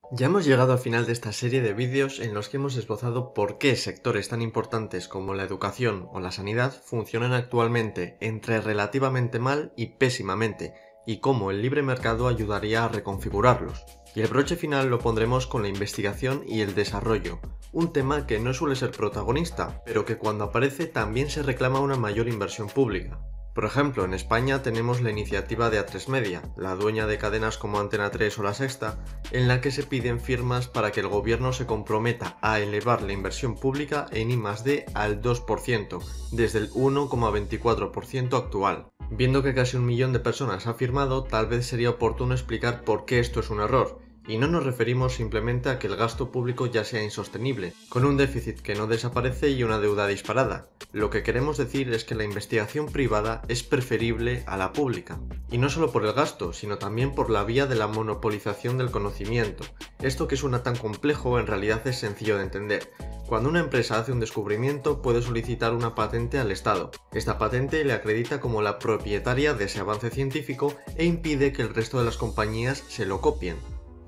Ya hemos llegado al final de esta serie de vídeos en los que hemos esbozado por qué sectores tan importantes como la educación o la sanidad funcionan actualmente entre relativamente mal y pésimamente, y cómo el libre mercado ayudaría a reconfigurarlos. Y el broche final lo pondremos con la investigación y el desarrollo, un tema que no suele ser protagonista, pero que cuando aparece también se reclama una mayor inversión pública. Por ejemplo, en España tenemos la iniciativa de A3 Media, la dueña de cadenas como Antena 3 o La Sexta, en la que se piden firmas para que el gobierno se comprometa a elevar la inversión pública en I+D al 2%, desde el 1,24% actual. Viendo que casi 1 millón de personas ha firmado, tal vez sería oportuno explicar por qué esto es un error. Y no nos referimos simplemente a que el gasto público ya sea insostenible, con un déficit que no desaparece y una deuda disparada. Lo que queremos decir es que la investigación privada es preferible a la pública. Y no solo por el gasto, sino también por la vía de la monopolización del conocimiento. Esto que suena tan complejo en realidad es sencillo de entender. Cuando una empresa hace un descubrimiento puede solicitar una patente al Estado. Esta patente le acredita como la propietaria de ese avance científico e impide que el resto de las compañías se lo copien.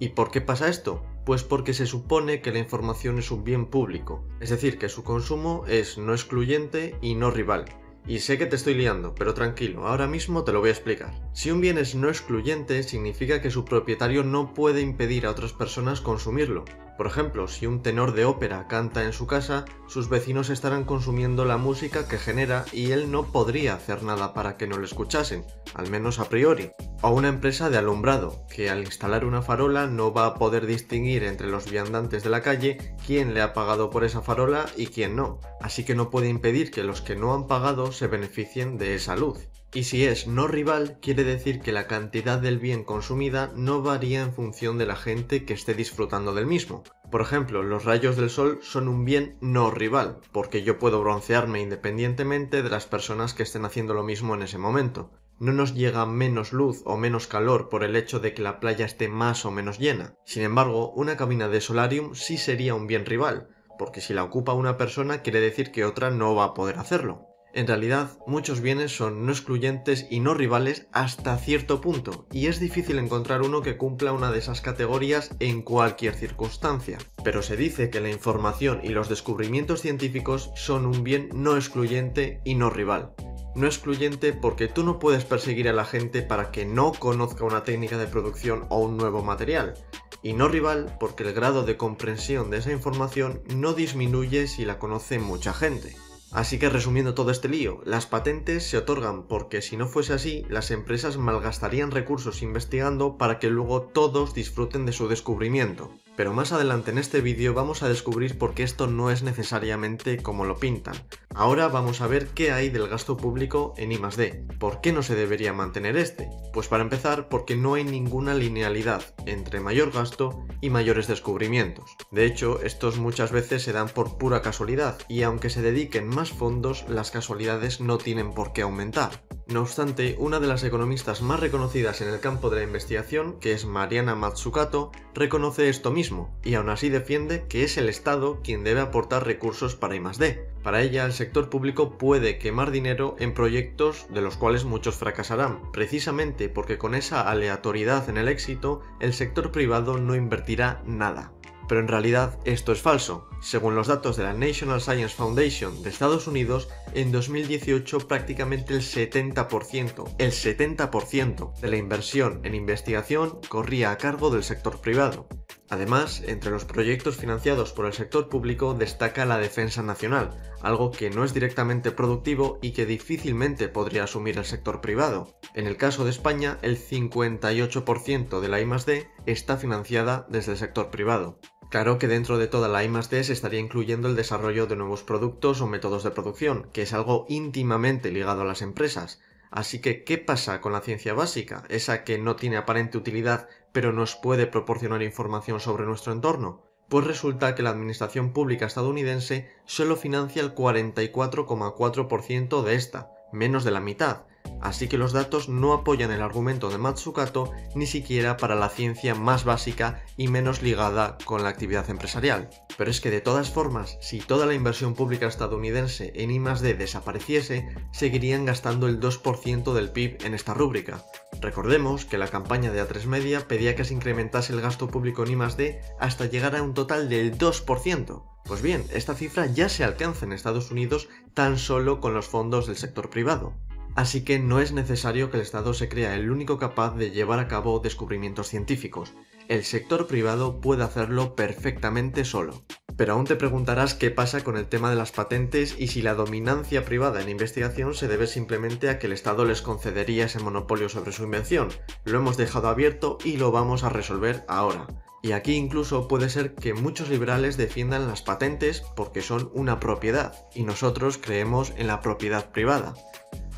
¿Y por qué pasa esto? Pues porque se supone que la información es un bien público, es decir, que su consumo es no excluyente y no rival. Y sé que te estoy liando, pero tranquilo, ahora mismo te lo voy a explicar. Si un bien es no excluyente, significa que su propietario no puede impedir a otras personas consumirlo. Por ejemplo, si un tenor de ópera canta en su casa, sus vecinos estarán consumiendo la música que genera y él no podría hacer nada para que no lo escuchasen, al menos a priori. O una empresa de alumbrado, que al instalar una farola no va a poder distinguir entre los viandantes de la calle quién le ha pagado por esa farola y quién no, así que no puede impedir que los que no han pagado se beneficien de esa luz. Y si es no rival, quiere decir que la cantidad del bien consumida no varía en función de la gente que esté disfrutando del mismo. Por ejemplo, los rayos del sol son un bien no rival, porque yo puedo broncearme independientemente de las personas que estén haciendo lo mismo en ese momento. No nos llega menos luz o menos calor por el hecho de que la playa esté más o menos llena. Sin embargo, una cabina de solarium sí sería un bien rival, porque si la ocupa una persona quiere decir que otra no va a poder hacerlo. En realidad, muchos bienes son no excluyentes y no rivales hasta cierto punto, y es difícil encontrar uno que cumpla una de esas categorías en cualquier circunstancia. Pero se dice que la información y los descubrimientos científicos son un bien no excluyente y no rival. No excluyente porque tú no puedes perseguir a la gente para que no conozca una técnica de producción o un nuevo material. Y no rival porque el grado de comprensión de esa información no disminuye si la conoce mucha gente. Así que resumiendo todo este lío, las patentes se otorgan porque si no fuese así, las empresas malgastarían recursos investigando para que luego todos disfruten de su descubrimiento. Pero más adelante en este vídeo vamos a descubrir por qué esto no es necesariamente como lo pintan. Ahora vamos a ver qué hay del gasto público en I+D. ¿Por qué no se debería mantener este? Pues para empezar, porque no hay ninguna linealidad entre mayor gasto y mayores descubrimientos. De hecho, estos muchas veces se dan por pura casualidad, y aunque se dediquen más fondos, las casualidades no tienen por qué aumentar. No obstante, una de las economistas más reconocidas en el campo de la investigación, que es Mariana Mazzucato, reconoce esto mismo, y aún así defiende que es el Estado quien debe aportar recursos para I+D. Para ella, el sector público puede quemar dinero en proyectos de los cuales muchos fracasarán, precisamente porque con esa aleatoriedad en el éxito, el sector privado no invertirá nada. Pero en realidad esto es falso. Según los datos de la National Science Foundation de Estados Unidos, en 2018 prácticamente el 70% de la inversión en investigación corría a cargo del sector privado. Además, entre los proyectos financiados por el sector público destaca la defensa nacional, algo que no es directamente productivo y que difícilmente podría asumir el sector privado. En el caso de España, el 58% de la I+D está financiada desde el sector privado. Claro que dentro de toda la I+D se estaría incluyendo el desarrollo de nuevos productos o métodos de producción, que es algo íntimamente ligado a las empresas. Así que, ¿qué pasa con la ciencia básica? Esa que no tiene aparente utilidad, pero nos puede proporcionar información sobre nuestro entorno. Pues resulta que la administración pública estadounidense solo financia el 44,4% de esta, menos de la mitad. así que los datos no apoyan el argumento de Mazzucato ni siquiera para la ciencia más básica y menos ligada con la actividad empresarial. Pero es que de todas formas, si toda la inversión pública estadounidense en I+D desapareciese, seguirían gastando el 2% del PIB en esta rúbrica. Recordemos que la campaña de A3 Media pedía que se incrementase el gasto público en I+D hasta llegar a un total del 2%. Pues bien, esta cifra ya se alcanza en Estados Unidos tan solo con los fondos del sector privado. Así que no es necesario que el Estado se crea el único capaz de llevar a cabo descubrimientos científicos. El sector privado puede hacerlo perfectamente solo. Pero aún te preguntarás qué pasa con el tema de las patentes y si la dominancia privada en investigación se debe simplemente a que el Estado les concedería ese monopolio sobre su invención. Lo hemos dejado abierto y lo vamos a resolver ahora. Y aquí incluso puede ser que muchos liberales defiendan las patentes porque son una propiedad, y nosotros creemos en la propiedad privada.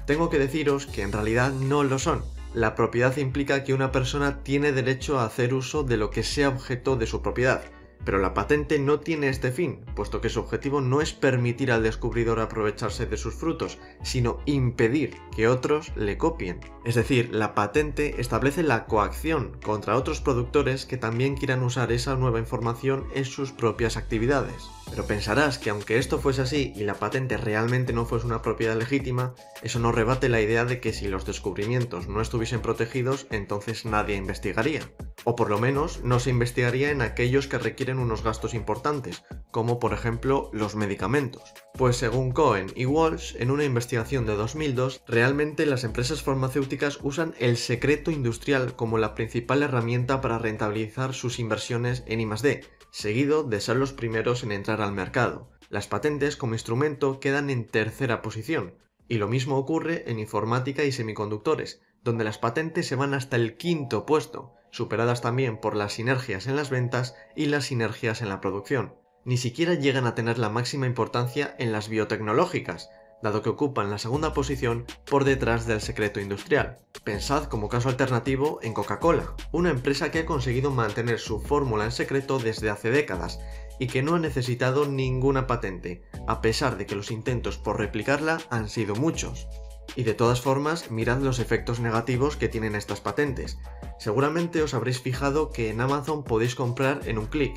Tengo que deciros que en realidad no lo son. La propiedad implica que una persona tiene derecho a hacer uso de lo que sea objeto de su propiedad, pero la patente no tiene este fin, puesto que su objetivo no es permitir al descubridor aprovecharse de sus frutos, sino impedir que otros le copien. Es decir, la patente establece la coacción contra otros productores que también quieran usar esa nueva información en sus propias actividades. Pero pensarás que aunque esto fuese así y la patente realmente no fuese una propiedad legítima, eso no rebate la idea de que si los descubrimientos no estuviesen protegidos, entonces nadie investigaría. O por lo menos no se investigaría en aquellos que requieren unos gastos importantes, como por ejemplo los medicamentos. Pues según Cohen y Walsh, en una investigación de 2002, realmente las empresas farmacéuticas usan el secreto industrial como la principal herramienta para rentabilizar sus inversiones en I+D, seguido de ser los primeros en entrar al mercado. Las patentes como instrumento quedan en tercera posición, y lo mismo ocurre en informática y semiconductores, donde las patentes se van hasta el quinto puesto, superadas también por las sinergias en las ventas y las sinergias en la producción. Ni siquiera llegan a tener la máxima importancia en las biotecnológicas, dado que ocupan la segunda posición por detrás del secreto industrial. Pensad como caso alternativo en Coca-Cola, una empresa que ha conseguido mantener su fórmula en secreto desde hace décadas y que no ha necesitado ninguna patente, a pesar de que los intentos por replicarla han sido muchos. Y de todas formas, mirad los efectos negativos que tienen estas patentes. Seguramente os habréis fijado que en Amazon podéis comprar en un clic.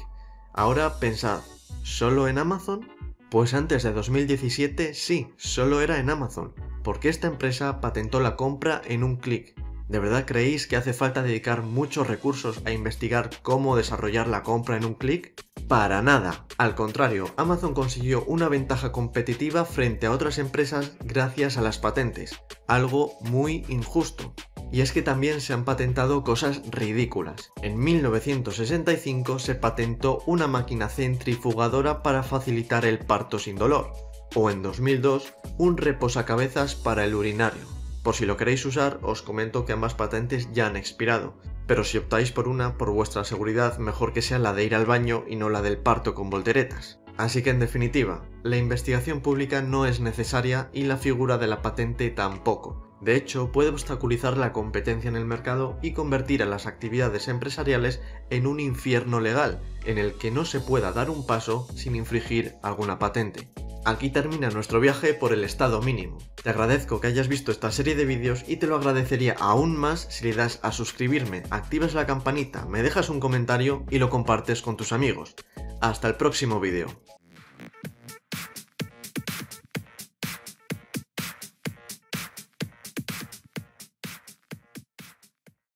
Ahora pensad, ¿solo en Amazon? Pues antes de 2017 sí, solo era en Amazon, porque esta empresa patentó la compra en un clic. ¿De verdad creéis que hace falta dedicar muchos recursos a investigar cómo desarrollar la compra en un clic? Para nada. Al contrario, Amazon consiguió una ventaja competitiva frente a otras empresas gracias a las patentes, algo muy injusto. Y es que también se han patentado cosas ridículas. En 1965 se patentó una máquina centrifugadora para facilitar el parto sin dolor. O en 2002, un reposacabezas para el urinario. Por si lo queréis usar, os comento que ambas patentes ya han expirado. Pero si optáis por una, por vuestra seguridad, mejor que sea la de ir al baño y no la del parto con volteretas. Así que en definitiva, la investigación pública no es necesaria y la figura de la patente tampoco. De hecho, puede obstaculizar la competencia en el mercado y convertir a las actividades empresariales en un infierno legal, en el que no se pueda dar un paso sin infringir alguna patente. Aquí termina nuestro viaje por el estado mínimo. Te agradezco que hayas visto esta serie de vídeos y te lo agradecería aún más si le das a suscribirme, activas la campanita, me dejas un comentario y lo compartes con tus amigos. Hasta el próximo vídeo.